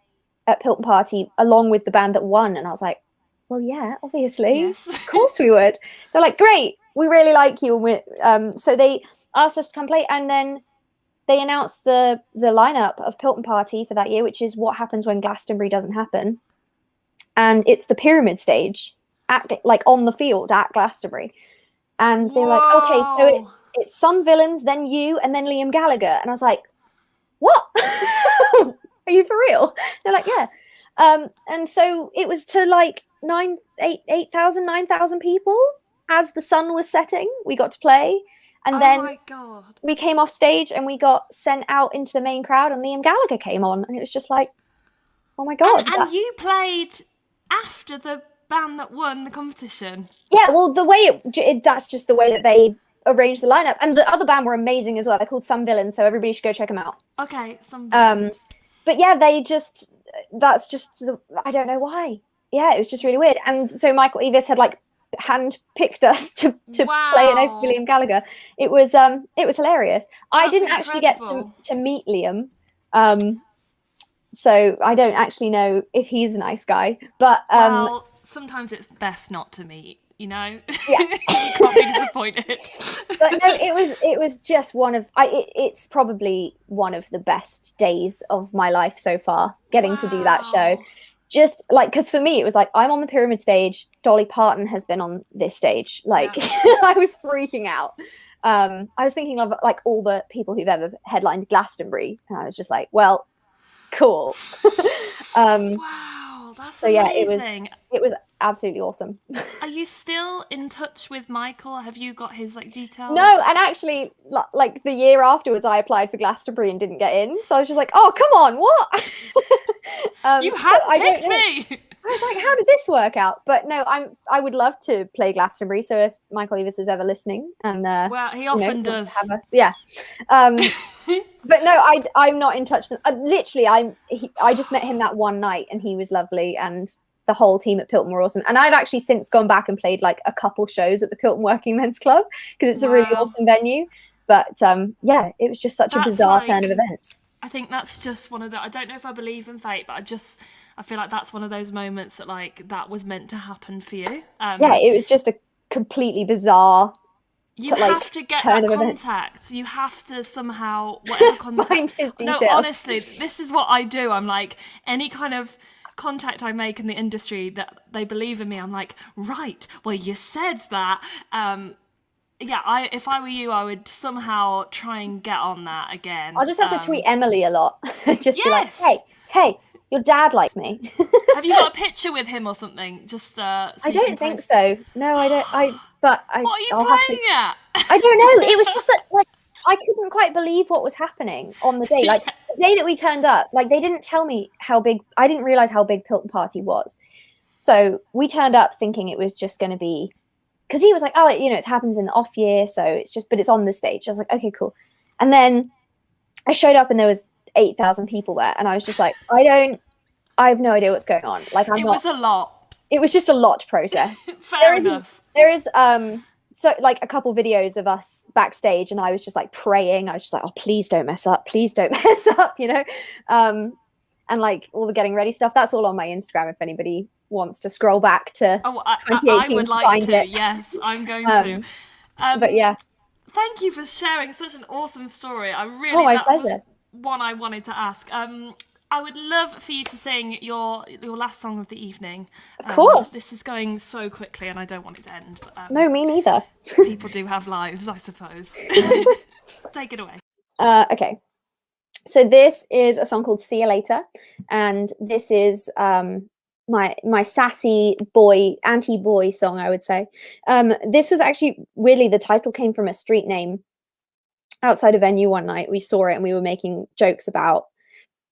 at Pilton Party along with the band that won? And I was like, well, yeah, obviously. Yes. Of course we would. They're like, great, we really like you. So they asked us to come play, and then they announced the lineup of Pilton Party for that year, which is what happens when Glastonbury doesn't happen. And it's the pyramid stage, like on the field at Glastonbury. And they were like, okay, so it's Some Villains, then you, and then Liam Gallagher. And I was like, what? Are you for real? They're like, yeah. And so it was to like 9,000 people as the sun was setting. We got to play. And Oh then my God. we came off stage and we got sent out into the main crowd, and Liam Gallagher came on, and it was just like, oh my God. And you played after the band that won the competition. Yeah, well, the way that's just the way that they arranged the lineup. And the other band were amazing as well. They're called Some Villains, so everybody should go check them out. Okay, some. But yeah, that's just, I don't know why. Yeah, it was just really weird. And so Michael Eavis had like hand-picked us to play an open Liam Gallagher. It was hilarious. I didn't actually get to meet Liam. So I don't actually know if he's a nice guy, but well, sometimes it's best not to meet, you know. Yeah. You can't be disappointed. But no, it was just it's probably one of the best days of my life so far, getting to do that show. Just like, because for me it was like, I'm on the Pyramid stage, Dolly Parton has been on this stage, like I was freaking out. I was thinking of like all the people who've ever headlined Glastonbury, and I was just like, well, cool. Wow, that's so amazing. It was absolutely awesome. Are you still in touch with Michael? Have you got his like details? No, and actually, like the year afterwards, I applied for Glastonbury and didn't get in. So I was just like, "Oh, come on, what?" You handpicked me. I was like, "How did this work out?" But no, I would love to play Glastonbury. So if Michael Eavis is ever listening, and well, he often does. Have us, yeah. But no, I'm not in touch. Literally, I just met him that one night, and he was lovely, and the whole team at Pilton were awesome. And I've actually since gone back and played like a couple shows at the Pilton Working Men's Club because it's a really awesome venue. But yeah, it was just such a bizarre turn of events. I think that's just one of the, I don't know if I believe in fate, but I feel like that's one of those moments that like that was meant to happen for you. Yeah, it was just a completely bizarre. You have to get that contact. You have to somehow, whatever contact. Find his details. No, honestly, this is what I do. I'm like, any kind of contact I make in the industry that they believe in me, I'm like, right, well, you said that. Yeah, if I were you, I would somehow try and get on that again. I'll just have to tweet Emily a lot. Just be like, hey, your dad likes me. Have you got a picture with him or something? Just I don't think so. No, I don't. What are you playing at? I don't know. It was just like I couldn't quite believe what was happening on the day. Like the day that we turned up, like they didn't tell me how big. I didn't realize how big Pilton Party was. So we turned up thinking it was just going to be, because he was like, oh, it happens in the off year, so but it's on the stage. I was like, okay, cool. And then I showed up and there was 8,000 people there, and I was just like, I have no idea what's going on. Like it was a lot. It was just a lot to process. Fair enough. There is so like a couple videos of us backstage, and I was just like praying. I was just like, oh, please don't mess up. Please don't mess up, and like all the getting ready stuff. That's all on my Instagram if anybody wants to scroll back to 2018 I would like find to. it. Yes, I'm going to. But yeah. Thank you for sharing such an awesome story. My pleasure. Was one I wanted to ask. I would love for you to sing your last song of the evening. Of course. This is going so quickly and I don't want it to end. But, no, me neither. People do have lives, I suppose. Take it away. Okay. So this is a song called See You Later. And this is my sassy boy, anti-boy song, I would say. This was actually, weirdly, the title came from a street name outside a venue one night. We saw it and we were making jokes about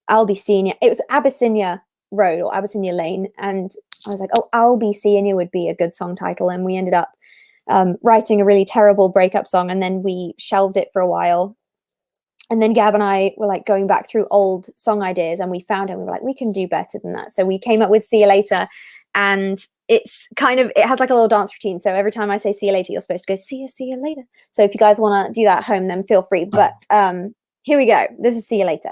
I'll be seeing you. It was Abyssinia Road or Abyssinia Lane. And I was like, oh, I'll be seeing you would be a good song title. And we ended up writing a really terrible breakup song. And then we shelved it for a while. And then Gab and I were like going back through old song ideas, and we found it. We were like, we can do better than that. So we came up with See You Later. And it has like a little dance routine. So every time I say see you later, you're supposed to go, see you later. So if you guys want to do that at home, then feel free. But here we go. This is See You Later.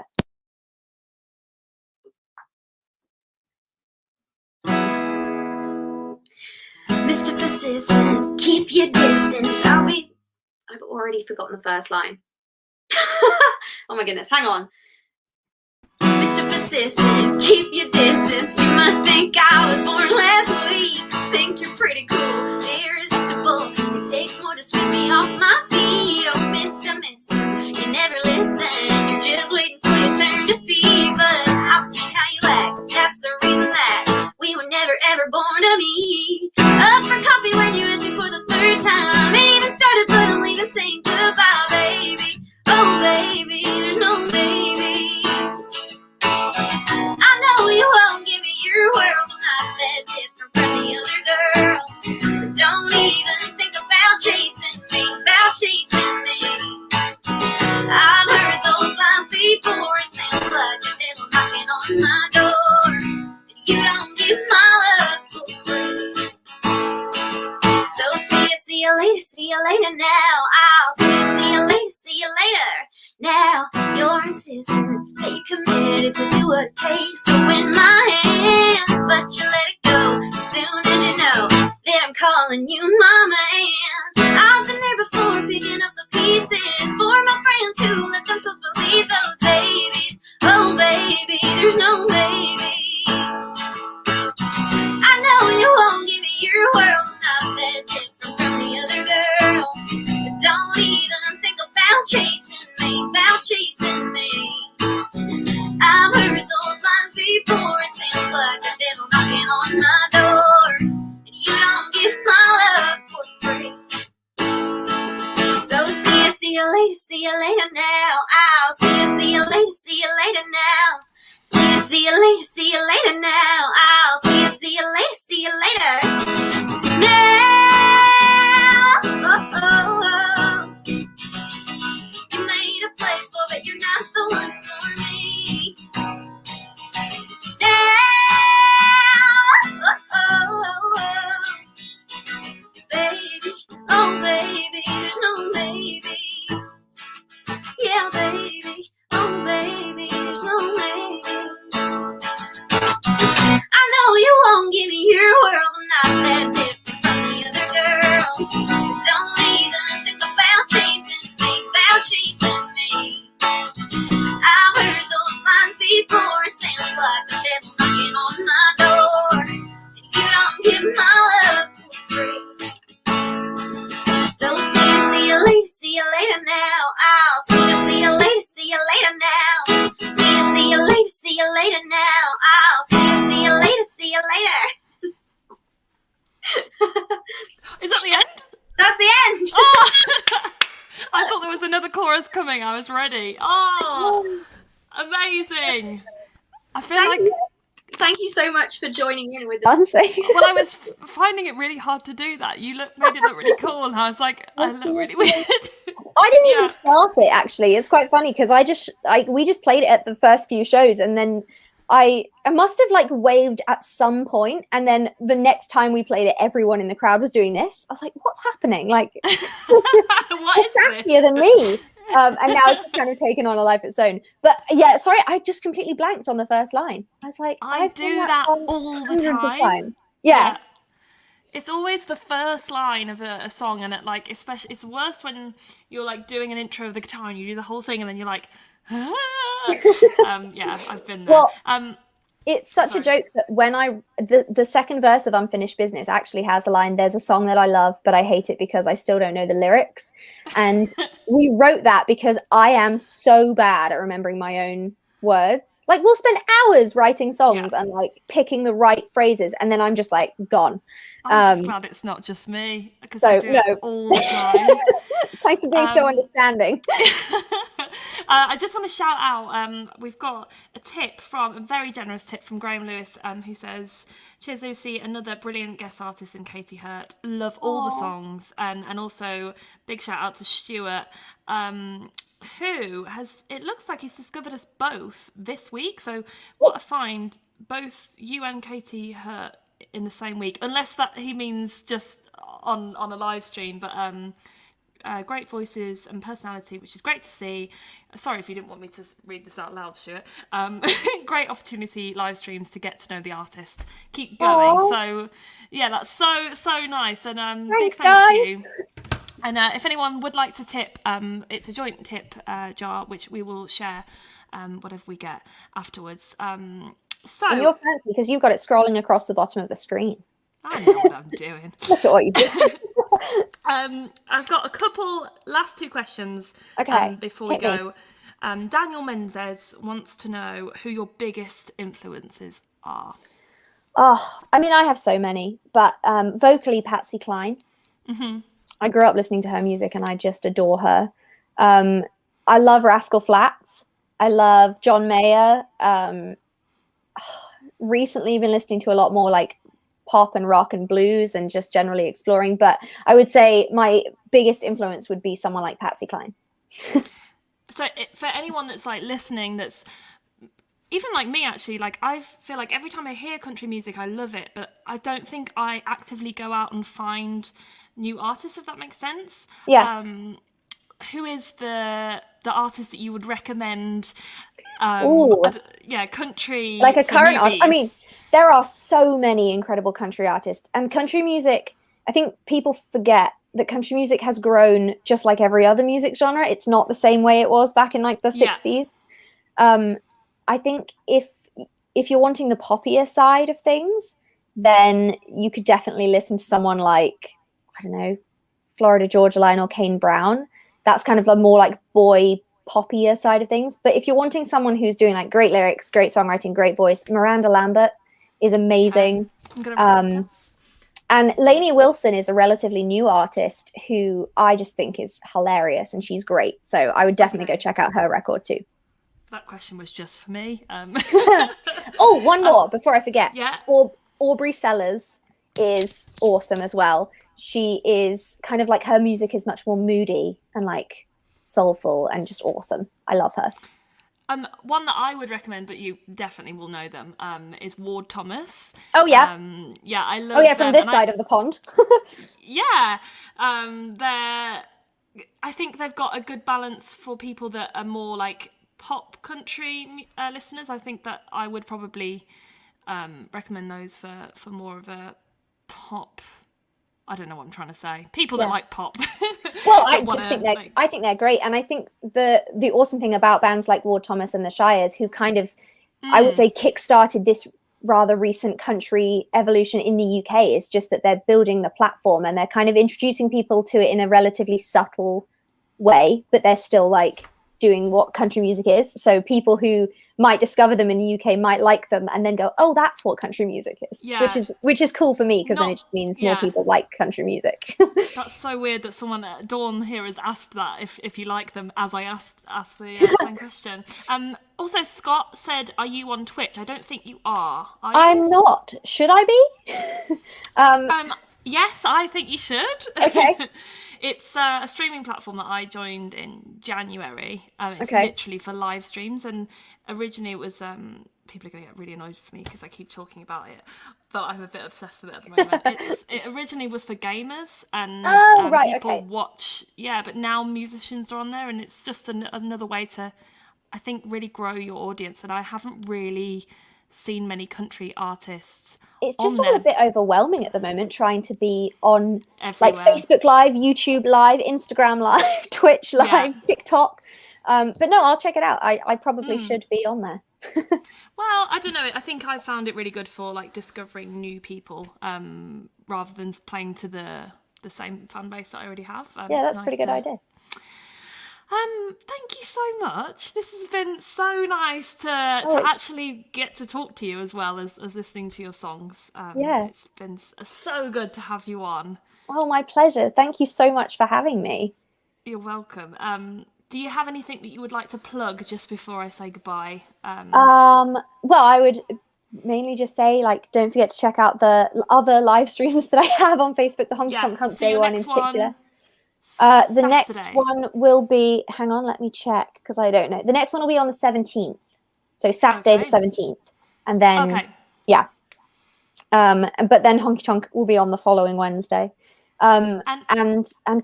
Mr. Persistent, keep your distance. I've already forgotten the first line. Oh my goodness, hang on. Mr. Persistent, keep your distance. You must think I was born last week. Think you're pretty cool, irresistible. It takes more to sweep me off my feet. Oh, Mr. You never listen. You're just waiting for your turn to speak. But I've seen how you act. That's the reason that we were never ever born to meet. Up for coffee when you asked me for the third time. Ain't even started, but I'm leaving saying goodbye. on my door. And you don't give my love for free. So see you later now. I'll see you later now. You're insistent that you're committed to do what it takes to win my hand, but you let it go as soon as you know that I'm calling you my man. I've been there before, picking up the pieces for my friends who let themselves believe those babies. Oh baby, there's no babies. I know you won't give me your world, not that different from the other girls. So don't even think about chasing me, I've heard those lines before. It sounds like the devil knocking on my door. And you don't give my love for free. So see you later now. I'll see you later now. See you later now. I'll see you later now. Oh. You made a play for, but you're not the one for me. Now, baby, oh baby, there's no babies. Yeah, baby, oh baby, there's no babies. I know you won't give me your world, I'm not that different from the other girls. So don't even think about chasing me, I've heard those lines before. It sounds like the devil knocking on my door. And you don't give my love for free. So see you later now. I'll see you later now. See you later now. I'll see you later. Is that the end? That's the end. Oh! I thought there was another chorus coming. I was ready. Oh, amazing. I feel Thank you so much for joining in with Dancing. Well, I was finding it really hard to do that. You made it look really cool, and I was like, I look really weird. I didn't even start it, actually. It's quite funny because we just played it at the first few shows, and then I must have like waved at some point, and then the next time we played it, everyone in the crowd was doing this. I was like, "What's happening?" Like, it's just sassier than me. And now it's just kind of taken on a life of its own. But yeah, sorry, I just completely blanked on the first line. I was like, I do that all the time. Yeah. It's always the first line of a song, and especially it's worse when you're like doing an intro of the guitar and you do the whole thing, and then you're like, yeah, I've been there. Well, it's such a joke that when the second verse of Unfinished Business actually has the line, "There's a song that I love, but I hate it because I still don't know the lyrics." And we wrote that because I am so bad at remembering my own words. Like, we'll spend hours writing songs and like picking the right phrases, and then I'm just like gone. I'm just glad it's not just me, because I do it all the time. Thanks for being so understanding. I just want to shout out, we've got a very generous tip from Graham Lewis, who says, "Cheers Lucy, another brilliant guest artist in Katy Hurt. Love all the songs." And also big shout out to Stuart, who it looks like he's discovered us both this week. So what a find, both you and Katy Hurt in the same week, unless that he means just on a live stream. But great voices and personality, which is great to see. Sorry if you didn't want me to read this out loud, Stuart. Great opportunity, live streams, to get to know the artist. Keep going. Aww. So yeah, that's so nice. And thanks, big thank you. guys. And if anyone would like to tip, it's a joint tip jar, which we will share whatever we get afterwards. So and you're fancy because you've got it scrolling across the bottom of the screen. I know what I'm doing. Look at what you did. I've got a couple last two questions before we go. Daniel Menzes wants to know who your biggest influences are. Oh, I mean, I have so many, but vocally, Patsy Cline. Mm-hmm. I grew up listening to her music and I just adore her. I love Rascal Flatts. I love John Mayer. Recently been listening to a lot more like pop and rock and blues and just generally exploring. But I would say my biggest influence would be someone like Patsy Cline. So for anyone that's like listening, that's even like me, actually, like I feel like every time I hear country music, I love it, but I don't think I actively go out and find new artists, if that makes sense. Yeah. Who is the artist that you would recommend? Ooh. Country Like a for current artist. I mean, newbies. there are so many incredible country artists, and country music, I think people forget that country music has grown just like every other music genre. It's not the same way it was back in like the Yeah. 60s. I think if you're wanting the poppier side of things, then you could definitely listen to someone like, I don't know, Florida Georgia Line or Kane Brown. That's kind of the more like boy poppier side of things. But if you're wanting someone who's doing like great lyrics, great songwriting, great voice, Miranda Lambert is amazing. I'm gonna write that down. And Lainey Wilson is a relatively new artist who I just think is hilarious, and she's great. So I would definitely go check out her record too. That question was just for me. Oh, one more before I forget. Yeah. Aubrey Sellers is awesome as well. She is kind of like, her music is much more moody and like soulful and just awesome. I love her. One that I would recommend, but you definitely will know them, is Ward Thomas. Oh yeah. Yeah, I love. Oh yeah, from them. this side of the pond. Yeah, I think they've got a good balance for people that are more like pop country listeners. I think that I would probably recommend those for more of a pop. I don't know what I'm trying to say. People that like pop. Well, I just think I think they're great, and I think the awesome thing about bands like Ward Thomas and the Shires, who kind of, I would say, kickstarted this rather recent country evolution in the UK, is just that they're building the platform and they're kind of introducing people to it in a relatively subtle way, but they're still like doing what country music is. So people who might discover them in the UK might like them and then go, oh, that's what country music is. Yeah. Which is cool for me, because then it just means more people like country music. That's so weird that someone, Dawn here, has asked that if you like them, as I asked the same question. Also, Scott said, are you on Twitch? I don't think you are you? I'm not. Should I be? Yes, I think you should. Okay. It's a streaming platform that I joined in January. It's literally for live streams, and originally it was people are going to get really annoyed with me because I keep talking about it, but I'm a bit obsessed with it at the moment. It originally was for gamers, and people watch. Yeah, but now musicians are on there, and it's just another way to, I think, really grow your audience. And I haven't really seen many country artists. It's just all a bit overwhelming at the moment, trying to be on everywhere. Like Facebook Live, YouTube Live, Instagram Live, Twitch Live, TikTok. But no, I'll check it out. I probably should be on there. Well, I don't know. I think I found it really good for like discovering new people, rather than playing to the same fan base that I already have. Yeah, that's a pretty good idea. Thank you so much. This has been so nice to actually get to talk to you as well as listening to your songs. It's been so good to have you on. Oh, my pleasure. Thank you so much for having me. You're welcome. Do you have anything that you would like to plug just before I say goodbye? Well, I would mainly just say, like, don't forget to check out the other live streams that I have on Facebook, the Honky Tonk Hump Day one in particular. The next one will be, hang on, let me check, because I don't know. The next one will be on the 17th. So Saturday the 17th. And then, but then Honky Tonk will be on the following Wednesday. And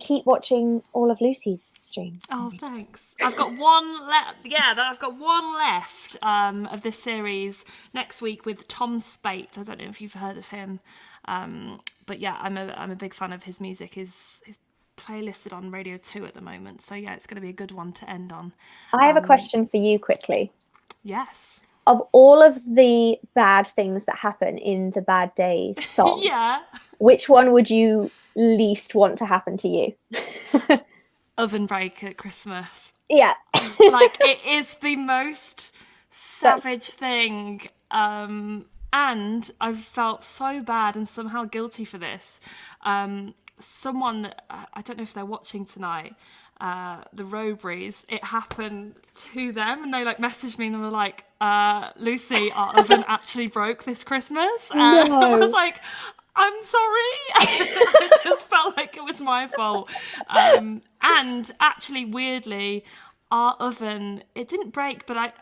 keep watching all of Lucy's streams. Oh, thanks. I've got one left. Yeah, I've got one left of this series next week with Tom Spate. I don't know if you've heard of him, but yeah, I'm a big fan of his music. His playlisted on Radio 2 at the moment, so yeah, it's going to be a good one to end on. I have a question for you quickly. Yes. Of all of the bad things that happen in the Bad Days song, which one would you least want to happen to you? Oven break at Christmas. Yeah. Like, it is the most savage thing, and I've felt so bad and somehow guilty for this. Someone that I don't know if they're watching tonight, the Robries, it happened to them, and they like messaged me and they were like, Lucy, our oven actually broke this Christmas. And I was like, I'm sorry. I just felt like it was my fault. And actually, weirdly, our oven, it didn't break, but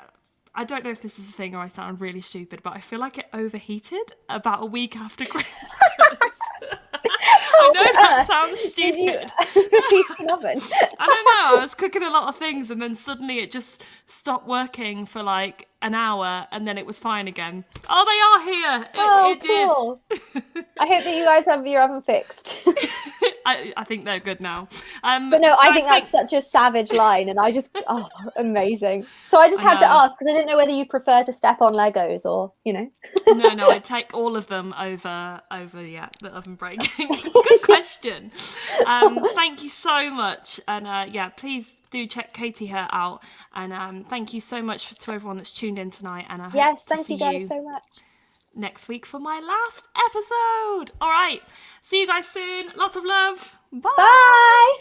I don't know if this is a thing or I sound really stupid, but I feel like it overheated about a week after Christmas. I know that sounds stupid. Overheat an oven? I don't know. I was cooking a lot of things and then suddenly it just stopped working for like an hour and then it was fine again. Oh, they are here. It Cool. I hope that you guys have your oven fixed. I think they're good now. But no, I think that's such a savage line, and I just, amazing. So I just had to ask because I didn't know whether you prefer to step on Legos or, No, I take all of them over the oven breaking. Good question. Thank you so much, and please do check Katy Hurt out, and thank you so much to everyone that's tuned in tonight. And I hope to thank see you guys so much. Next week for my last episode. All right, see you guys soon. Lots of love. Bye. Bye.